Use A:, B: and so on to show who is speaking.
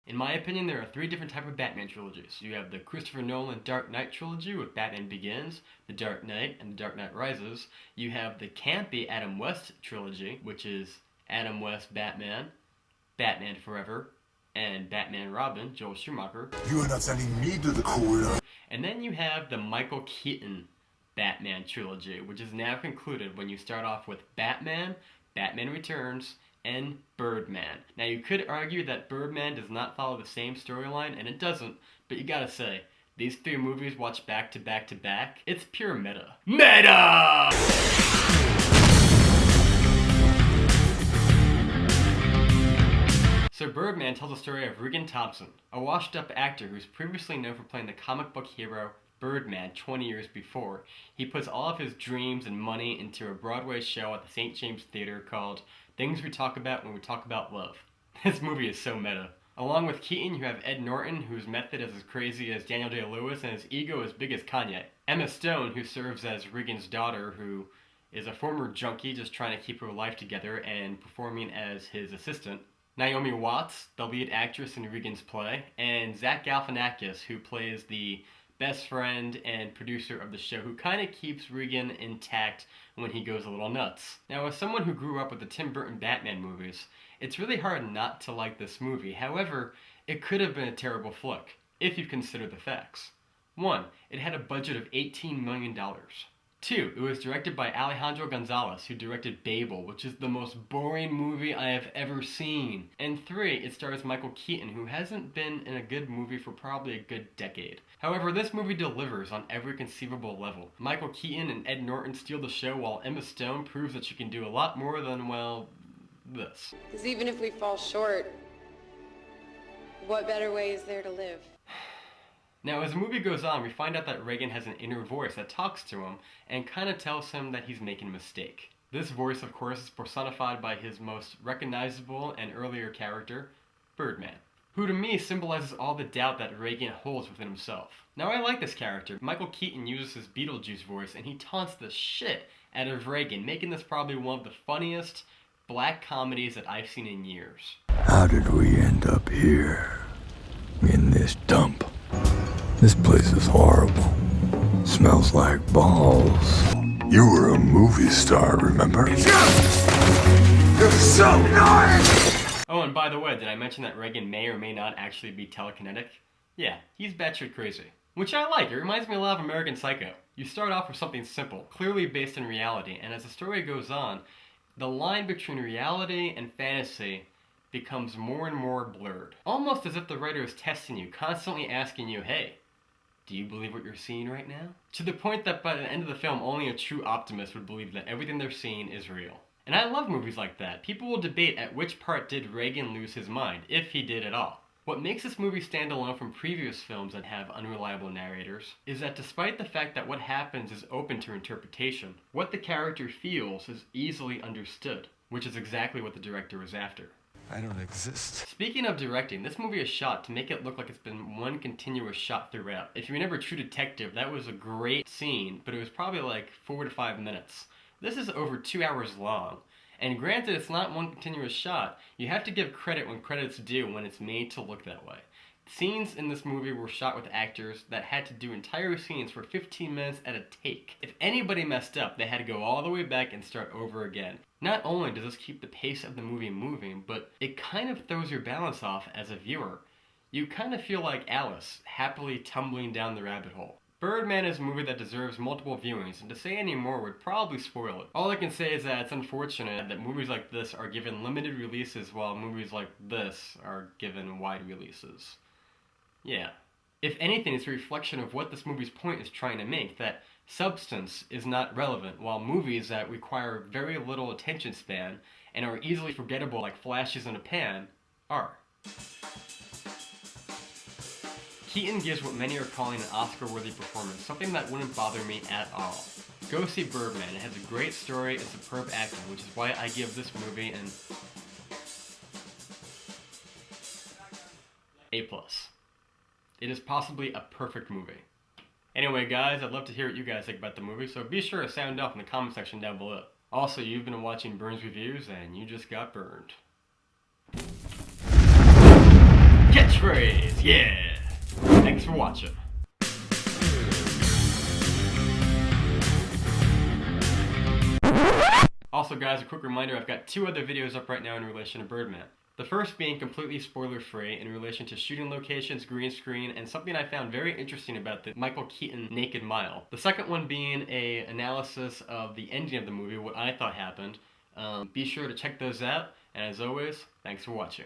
A: In my opinion, there are three different types of Batman trilogies. You have the Christopher Nolan Dark Knight trilogy with Batman Begins, The Dark Knight, and The Dark Knight Rises. You have the campy Adam West trilogy, which is Adam West Batman, Batman Forever, and Batman Robin, Joel Schumacher.
B: You are not sending me to the corner.
A: And then you have the Michael Keaton Batman trilogy, which is now concluded when you start off with Batman, Batman Returns, and Birdman. Now you could argue that Birdman does not follow the same storyline, and it doesn't, but you gotta say, these three movies watched back to back to back, it's pure meta. Meta! So Birdman tells the story of Regan Thompson, a washed-up actor who's previously known for playing the comic book hero Birdman 20 years before. He puts all of his dreams and money into a Broadway show at the St. James Theater called Things We Talk About When We Talk About Love. This movie is so meta. Along with Keaton, you have Ed Norton, whose method is as crazy as Daniel Day-Lewis and his ego as big as Kanye. Emma Stone, who serves as Regan's daughter, who is a former junkie just trying to keep her life together and performing as his assistant. Naomi Watts, the lead actress in Regan's play, and Zach Galifianakis, who plays the best friend and producer of the show, who kind of keeps Regan intact when he goes a little nuts. Now, as someone who grew up with the Tim Burton Batman movies, it's really hard not to like this movie. However, it could have been a terrible flick, if you consider the facts. 1. It had a budget of $18 million. 2. It was directed by Alejandro González, who directed Babel, which is the most boring movie I have ever seen. And 3. It stars Michael Keaton, who hasn't been in a good movie for probably a good decade. However, this movie delivers on every conceivable level. Michael Keaton and Ed Norton steal the show, while Emma Stone proves that she can do a lot more than, well, this.
C: Because even if we fall short, what better way is there to live?
A: Now, as the movie goes on, we find out that Regan has an inner voice that talks to him and kind of tells him that he's making a mistake. This voice, of course, is personified by his most recognizable and earlier character, Birdman, who to me symbolizes all the doubt that Regan holds within himself. Now, I like this character. Michael Keaton uses his Beetlejuice voice and he taunts the shit out of Regan, making this probably one of the funniest black comedies that I've seen in years.
B: How did we end up here? In this dump? This place is horrible. Smells like balls. You were a movie star, remember? You're so nice!
A: Oh, and by the way, did I mention that Regan may or may not actually be telekinetic? Yeah, he's batshit crazy. Which I like. It reminds me a lot of American Psycho. You start off with something simple, clearly based in reality, and as the story goes on, the line between reality and fantasy becomes more and more blurred. Almost as if the writer is testing you, constantly asking you, hey, do you believe what you're seeing right now? To the point that by the end of the film, only a true optimist would believe that everything they're seeing is real. And I love movies like that. People will debate at which part did Regan lose his mind, if he did at all. What makes this movie stand alone from previous films that have unreliable narrators is that despite the fact that what happens is open to interpretation, what the character feels is easily understood, which is exactly what the director was after.
B: I don't exist.
A: Speaking of directing, this movie is shot to make it look like it's been one continuous shot throughout. If you remember True Detective, that was a great scene, but it was probably like 4 to 5 minutes. This is over 2 hours long. And granted, it's not one continuous shot. You have to give credit when credit's due when it's made to look that way. Scenes in this movie were shot with actors that had to do entire scenes for 15 minutes at a take. If anybody messed up, they had to go all the way back and start over again. Not only does this keep the pace of the movie moving, but it kind of throws your balance off as a viewer. You kind of feel like Alice, happily tumbling down the rabbit hole. Birdman is a movie that deserves multiple viewings, and to say any more would probably spoil it. All I can say is that it's unfortunate that movies like this are given limited releases while movies like this are given wide releases. Yeah. If anything, it's a reflection of what this movie's point is trying to make, that substance is not relevant, while movies that require very little attention span and are easily forgettable like flashes in a pan are. Keaton gives what many are calling an Oscar-worthy performance, something that wouldn't bother me at all. Go see Birdman. It has a great story and superb acting, which is why I give this movie an A+. It is possibly a perfect movie. Anyway guys, I'd love to hear what you guys think about the movie, so be sure to sound off in the comment section down below. Also, you've been watching Burns Reviews, and you just got burned. Get Yeah! Thanks for watching. Also guys, a quick reminder, I've got 2 other videos up right now in relation to Birdman. The first being completely spoiler-free in relation to shooting locations, green screen, and something I found very interesting about the Michael Keaton Naked Mile. The second one being an analysis of the ending of the movie, what I thought happened. Be sure to check those out, and as always, thanks for watching.